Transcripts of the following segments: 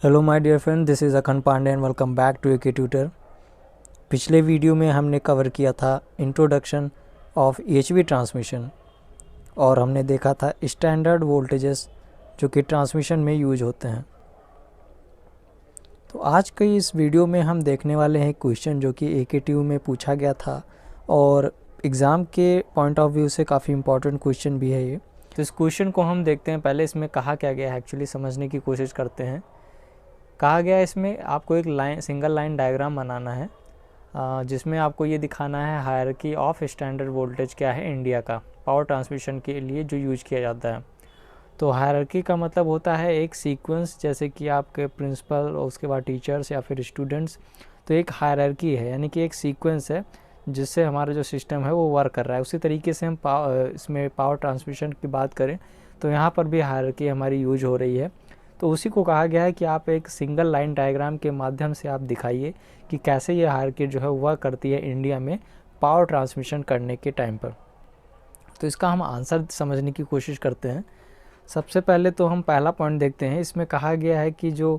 Hello my dear friend, this is Akhand Pandey and welcome back to AK tutor. पिछले video में हमने cover किया था इंट्रोडक्शन ऑफ ईएचवी ट्रांसमिशन और हमने देखा था स्टैंडर्ड वोल्टेजेस जो कि ट्रांसमिशन में यूज होते हैं। तो आज के इस वीडियो में हम देखने वाले हैं क्वेश्चन जो कि एकेटीयू में पूछा गया था और एग्ज़ाम के पॉइंट ऑफ व्यू से काफ़ी इंपॉर्टेंट क्वेश्चन भी है ये। तो इस क्वेश्चन को हम देखते हैं। पहले इसमें कहा क्या गया है एक्चुअली समझने की कोशिश करते हैं। कहा गया है इसमें आपको एक सिंगल लाइन डायग्राम बनाना है जिसमें आपको ये दिखाना है हायरार्की ऑफ स्टैंडर्ड वोल्टेज क्या है इंडिया का पावर ट्रांसमिशन के लिए जो यूज किया जाता है। तो हायरार्की का मतलब होता है एक सीक्वेंस, जैसे कि आपके प्रिंसिपल और उसके बाद टीचर्स या फिर स्टूडेंट्स। तो एक हायरार्की है, यानी कि एक सीक्वेंस है जिससे हमारा जो सिस्टम है वो वर्क कर रहा है। उसी तरीके से हम इसमें पावर ट्रांसमिशन की बात करें तो यहाँ पर भी हायरार्की हमारी यूज हो रही है। तो उसी को कहा गया है कि आप एक सिंगल लाइन डायग्राम के माध्यम से आप दिखाइए कि कैसे ये हायरार्की जो है वर्क करती है इंडिया में पावर ट्रांसमिशन करने के टाइम पर। तो इसका हम आंसर समझने की कोशिश करते हैं। सबसे पहले तो हम पहला पॉइंट देखते हैं। इसमें कहा गया है कि जो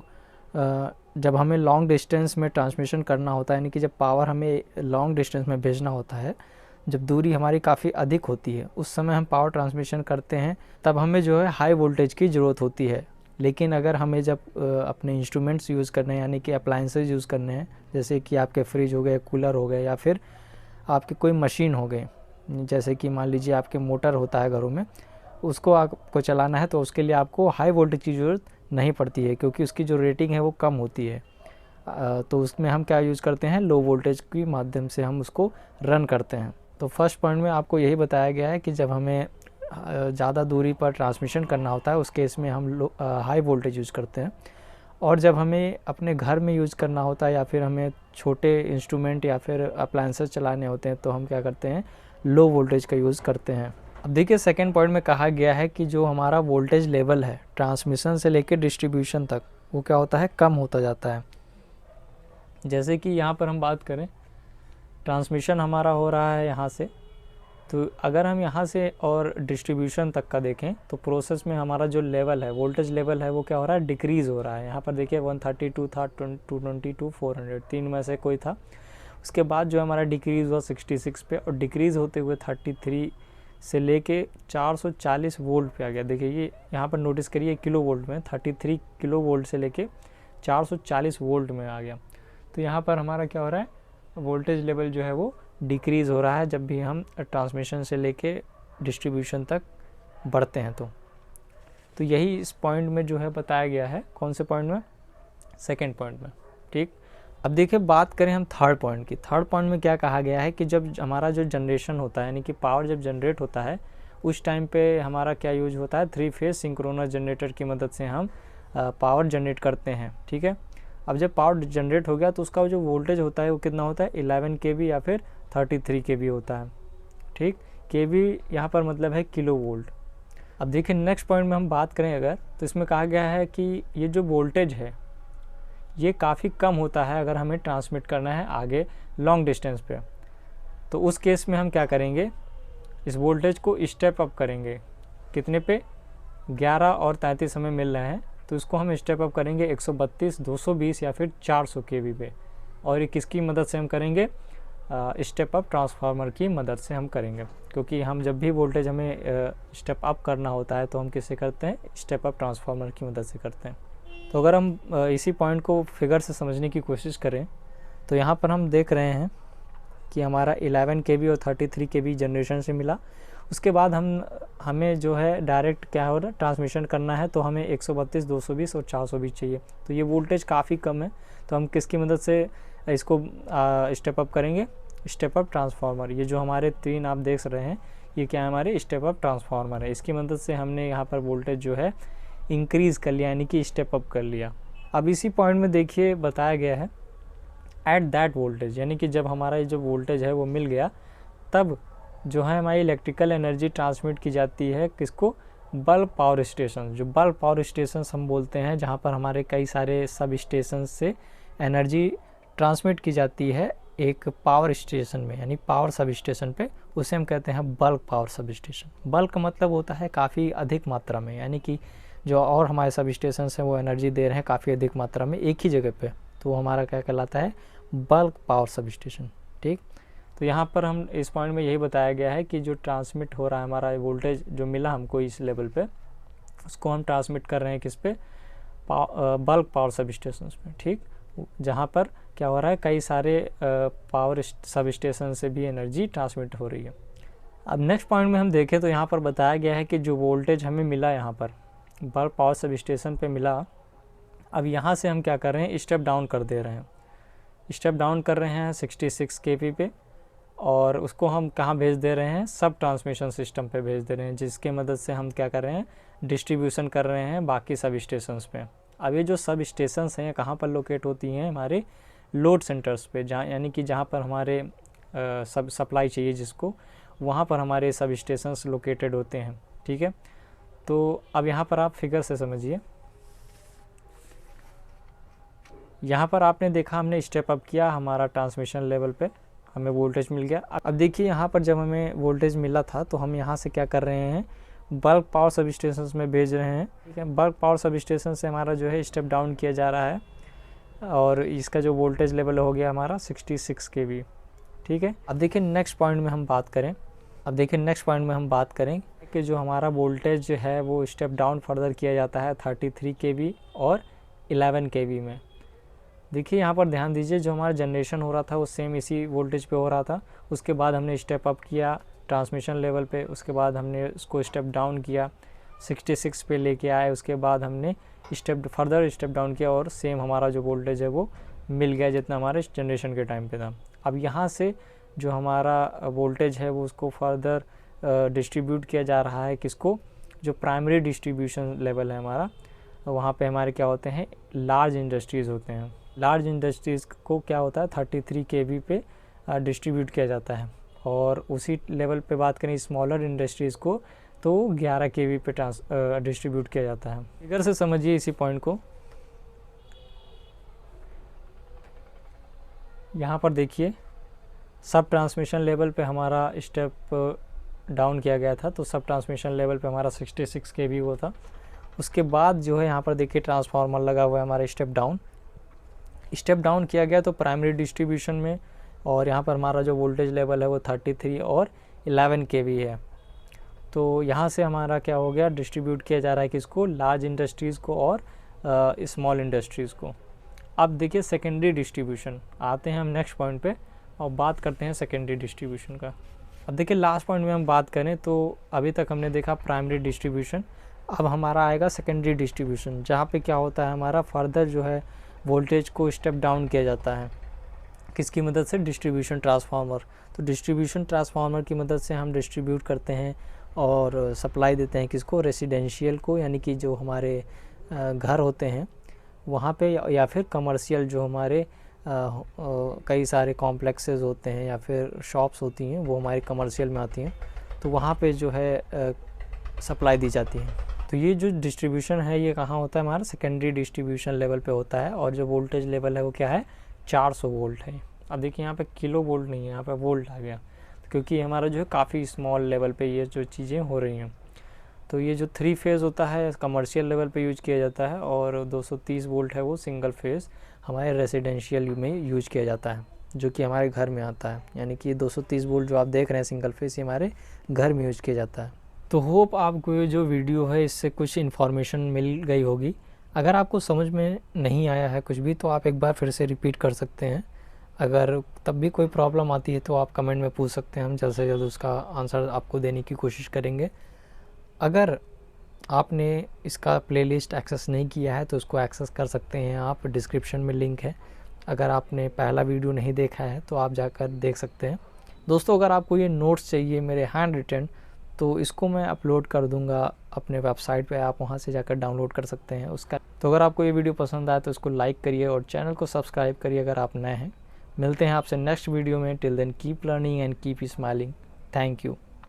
जब हमें लॉन्ग डिस्टेंस में ट्रांसमिशन करना होता है, यानी कि जब पावर हमें लॉन्ग डिस्टेंस में भेजना होता है, जब दूरी हमारी काफ़ी अधिक होती है, उस समय हम पावर ट्रांसमिशन करते हैं, तब हमें जो है हाई वोल्टेज की ज़रूरत होती है। लेकिन अगर हमें जब अपने इंस्ट्रूमेंट्स यूज़ करने हैं, यानी कि अप्लायंसेज यूज़ करने हैं, जैसे कि आपके फ्रिज हो गए, कूलर हो गए, या फिर आपके कोई मशीन हो गए, जैसे कि मान लीजिए आपके मोटर होता है घरों में, उसको आपको चलाना है, तो उसके लिए आपको हाई वोल्टेज की ज़रूरत नहीं पड़ती है क्योंकि उसकी जो रेटिंग है वो कम होती है। तो उसमें हम क्या यूज़ करते हैं, लो वोल्टेज के माध्यम से हम उसको रन करते हैं। तो फर्स्ट पॉइंट में आपको यही बताया गया है कि जब हमें ज़्यादा दूरी पर ट्रांसमिशन करना होता है उस केस में हम हाई वोल्टेज यूज़ करते हैं, और जब हमें अपने घर में यूज़ करना होता है या फिर हमें छोटे इंस्ट्रूमेंट या फिर अप्लायंसेस चलाने होते हैं तो हम क्या करते हैं, लो वोल्टेज का यूज़ करते हैं। अब देखिए सेकेंड पॉइंट में कहा गया है कि जो हमारा वोल्टेज लेवल है ट्रांसमिशन से लेकर डिस्ट्रीब्यूशन तक, वो क्या होता है, कम होता जाता है। जैसे कि यहाँ पर हम बात करें, ट्रांसमिशन हमारा हो रहा है यहाँ से, तो अगर हम यहाँ से और डिस्ट्रीब्यूशन तक का देखें तो प्रोसेस में हमारा जो लेवल है, वोल्टेज लेवल है, वो क्या हो रहा है, डिक्रीज़ हो रहा है। यहाँ पर देखिए 132 था, 222, 400, तीन में से कोई था। उसके बाद जो हमारा डिक्रीज़ हुआ 66 पे, और डिक्रीज़ होते हुए 33 से लेके 440 वोल्ट पे आ गया। देखिए ये यहाँ पर नोटिस करिए किलो वोल्ट में, 33 किलो वोल्ट से लेके 440 वोल्ट में आ गया। तो यहाँ पर हमारा क्या हो रहा है, वोल्टेज लेवल जो है वो डिक्रीज़ हो रहा है जब भी हम ट्रांसमिशन से लेके डिस्ट्रीब्यूशन तक बढ़ते हैं। तो यही इस पॉइंट में जो है बताया गया है। कौन से पॉइंट में, सेकेंड पॉइंट में, ठीक। अब देखिए बात करें हम थर्ड पॉइंट की। थर्ड पॉइंट में क्या कहा गया है कि जब हमारा जो जनरेशन होता है, यानी कि पावर जब जनरेट होता है, उस टाइम पे हमारा क्या यूज होता है, 3 फेज सिंक्रोनस जनरेटर की मदद से हम पावर जनरेट करते हैं, ठीक है। अब जब पावर जनरेट हो गया तो उसका जो वोल्टेज होता है वो कितना होता है, 11 kV या फिर 33 kV होता है, ठीक। kV यहाँ पर मतलब है किलो वोल्ट। अब देखिए नेक्स्ट पॉइंट में हम बात करें अगर, तो इसमें कहा गया है कि ये जो वोल्टेज है ये काफ़ी कम होता है अगर हमें ट्रांसमिट करना है आगे लॉन्ग डिस्टेंस पे। तो उस केस में हम क्या करेंगे, इस वोल्टेज को स्टेप अप करेंगे। कितने पे, 11 और 33 हमें मिल रहे हैं, तो इसको हम स्टेप अप करेंगे 132, 220 या फिर 400 kV पे। और ये किसकी मदद से हम करेंगे, स्टेप अप ट्रांसफार्मर की मदद से हम करेंगे, क्योंकि हम जब भी वोल्टेज हमें स्टेप अप करना होता है तो हम किससे करते हैं, स्टेप अप ट्रांसफार्मर की मदद से करते हैं। तो अगर हम इसी पॉइंट को फिगर से समझने की कोशिश करें तो यहाँ पर हम देख रहे हैं कि हमारा 11 kV और 33 kV जनरेशन से मिला। उसके बाद हमें जो है डायरेक्ट क्या हो रहा है, ट्रांसमिशन करना है, तो हमें 132, 220 और 420 चाहिए। तो ये वोल्टेज काफ़ी कम है, तो हम किसकी मदद से इसको स्टेप अप करेंगे, स्टेप अप ट्रांसफार्मर। ये जो हमारे 3 आप देख रहे हैं, ये क्या है, हमारे स्टेप अप ट्रांसफार्मर है। इसकी मदद से हमने यहाँ पर वोल्टेज जो है इंक्रीज़ कर लिया, यानी कि स्टेप अप कर लिया। अब इसी पॉइंट में देखिए बताया गया है एट दैट वोल्टेज, यानी कि जब हमारा ये जो वोल्टेज है वो मिल गया, तब जो है हमारी इलेक्ट्रिकल एनर्जी ट्रांसमिट की जाती है किसको, बल्क पावर स्टेशन। जो बल्क पावर स्टेशन हम बोलते हैं, जहाँ पर हमारे कई सारे सब स्टेशन से एनर्जी ट्रांसमिट की जाती है एक पावर स्टेशन में, यानी पावर सब स्टेशन पे, उसे हम कहते हैं bulk power sub station. Bulk मतलब होता है काफ़ी अधिक मात्रा में, यानी कि जो और हमारे सब स्टेशन हैं वो एनर्जी दे रहे हैं काफ़ी अधिक मात्रा में एक ही जगह पे, तो हमारा क्या कहलाता है, बल्क पावर सब स्टेशन। ठीक, तो यहाँ पर हम इस पॉइंट में यही बताया गया है कि जो ट्रांसमिट हो रहा है हमारा वोल्टेज जो मिला हमको इस लेवल पे, उसको हम ट्रांसमिट कर रहे हैं किस पे, बल्क पावर सब स्टेशन पे। ठीक, जहाँ पर क्या हो रहा है, कई सारे पावर सब स्टेशन से भी एनर्जी ट्रांसमिट हो रही है। अब नेक्स्ट पॉइंट में हम देखें तो यहाँ पर बताया गया है कि जो वोल्टेज हमें मिला यहाँ पर बल्क पावर सब स्टेशन पे मिला, अब यहाँ से हम क्या कर रहे हैं, स्टेप डाउन कर दे रहे हैं, स्टेप डाउन कर रहे हैं 66 kV पे, और उसको हम कहाँ भेज दे रहे हैं, सब ट्रांसमिशन सिस्टम पे भेज दे रहे हैं, जिसके मदद से हम क्या कर रहे हैं, डिस्ट्रीब्यूशन कर रहे हैं बाकी सब स्टेशंस पे। अब ये जो सब स्टेशंस हैं कहाँ पर लोकेट होती हैं, हमारे लोड सेंटर्स पे, जहाँ यानी कि जहाँ पर हमारे सब सप्लाई चाहिए जिसको, वहाँ पर हमारे सब स्टेशंस लोकेटेड होते हैं। ठीक है, तो अब यहाँ पर आप फिगर से समझिए, यहाँ पर आपने देखा हमने स्टेप अप किया, हमारा ट्रांसमिशन लेवल पे हमें वोल्टेज मिल गया। अब देखिए यहाँ पर जब हमें वोल्टेज मिला था तो हम यहाँ से क्या कर रहे हैं, बल्क पावर सब स्टेशन में भेज रहे हैं। ठीक है, बल्क पावर सब स्टेशन से हमारा जो है स्टेप डाउन किया जा रहा है, और इसका जो वोल्टेज लेवल हो गया हमारा 66 kV। ठीक है, अब देखिए नेक्स्ट पॉइंट में हम बात करें, कि जो हमारा वोल्टेज जो है वो स्टेप डाउन फर्दर किया जाता है 33 kV और 11 kV में। देखिए यहाँ पर ध्यान दीजिए, जो हमारा जनरेशन हो रहा था वो सेम इसी वोल्टेज पे हो रहा था, उसके बाद हमने स्टेप अप किया ट्रांसमिशन लेवल पे, उसके बाद हमने उसको स्टेप डाउन किया 66 पे लेके आए, उसके बाद हमने फर्दर स्टेप डाउन किया और सेम हमारा जो वोल्टेज है वो मिल गया जितना हमारे जनरेशन के टाइम पे था। अब यहाँ से जो हमारा वोल्टेज है वो उसको फर्दर डिस्ट्रीब्यूट किया जा रहा है, किसको, जो प्राइमरी डिस्ट्रीब्यूशन लेवल है हमारा, वहाँ पे हमारे क्या होते हैं, लार्ज इंडस्ट्रीज़ होते हैं। लार्ज इंडस्ट्रीज़ को क्या होता है 33 kV पे डिस्ट्रीब्यूट किया जाता है, और उसी लेवल पे बात करें स्मॉलर इंडस्ट्रीज़ को तो 11 kV पे डिस्ट्रीब्यूट किया जाता है। फिगर से समझिए इसी पॉइंट को, यहाँ पर देखिए सब ट्रांसमिशन लेवल पे हमारा स्टेप डाउन किया गया था, तो सब ट्रांसमिशन लेवल पे हमारा 66 kV हुआ था। उसके बाद जो है यहाँ पर देखिए ट्रांसफार्मर लगा हुआ है हमारा, स्टेप डाउन किया गया तो प्राइमरी डिस्ट्रीब्यूशन में, और यहाँ पर हमारा जो वोल्टेज लेवल है वो 33 और 11 kV है। तो यहाँ से हमारा क्या हो गया, डिस्ट्रीब्यूट किया जा रहा है किसको, लार्ज इंडस्ट्रीज़ को और स्मॉल इंडस्ट्रीज़ को। अब देखिए सेकेंडरी डिस्ट्रीब्यूशन, आते हैं हम नेक्स्ट पॉइंट पे और बात करते हैं सेकेंडरी डिस्ट्रीब्यूशन का। अब देखिए लास्ट पॉइंट में हम बात करें तो अभी तक हमने देखा प्राइमरी डिस्ट्रीब्यूशन, अब हमारा आएगा सेकेंडरी डिस्ट्रीब्यूशन, जहाँ पे क्या होता है हमारा फर्दर जो है वोल्टेज को स्टेप डाउन किया जाता है, किसकी मदद से, डिस्ट्रीब्यूशन ट्रांसफार्मर। तो डिस्ट्रीब्यूशन ट्रांसफार्मर की मदद से हम डिस्ट्रीब्यूट करते हैं और सप्लाई देते हैं किसको, रेसिडेंशियल को, यानी कि जो हमारे घर होते हैं वहाँ पे, या फिर कमर्शियल जो हमारे कई सारे कॉम्प्लेक्सेस होते हैं या फिर शॉप्स होती हैं वो हमारे कमर्शियल में आती हैं, तो वहाँ पे जो है सप्लाई दी जाती है। तो ये जो डिस्ट्रीब्यूशन है ये कहाँ होता है, हमारा सेकेंडरी डिस्ट्रीब्यूशन लेवल पे होता है, और जो वोल्टेज लेवल है वो क्या है, 400 वोल्ट है। अब देखिए यहाँ पे किलो वोल्ट नहीं है, यहाँ पे वोल्ट आ गया, क्योंकि हमारा जो है काफ़ी स्मॉल लेवल पे ये जो चीज़ें हो रही हैं। तो ये जो 3 फेज़ होता है कमर्शियल लेवल पे यूज किया जाता है, और 230 वोल्ट है वो सिंगल फेज़ हमारे रेसिडेंशियल में यूज किया जाता है, जो कि हमारे घर में आता है। यानी कि 230 वोल्ट जो आप देख रहे हैं सिंगल फेज़, ये हमारे घर में यूज किया जाता है। तो होप आपको ये जो वीडियो है इससे कुछ इन्फॉर्मेशन मिल गई होगी। अगर आपको समझ में नहीं आया है कुछ भी तो आप एक बार फिर से रिपीट कर सकते हैं। अगर तब भी कोई प्रॉब्लम आती है तो आप कमेंट में पूछ सकते हैं, हम जल्द से जल्द उसका आंसर आपको देने की कोशिश करेंगे। अगर आपने इसका प्लेलिस्ट एक्सेस नहीं किया है तो उसको एक्सेस कर सकते हैं आप, डिस्क्रिप्शन में लिंक है। अगर आपने पहला वीडियो नहीं देखा है तो आप जाकर देख सकते हैं। दोस्तों अगर आपको ये नोट्स चाहिए मेरे हैंड रिटन तो इसको मैं अपलोड कर दूंगा अपने वेबसाइट पे, आप वहाँ से जाकर डाउनलोड कर सकते हैं उसका। तो अगर आपको ये वीडियो पसंद आए तो इसको लाइक करिए और चैनल को सब्सक्राइब करिए अगर आप नए हैं। मिलते हैं आपसे नेक्स्ट वीडियो में। Till then keep learning and keep smiling. Thank you.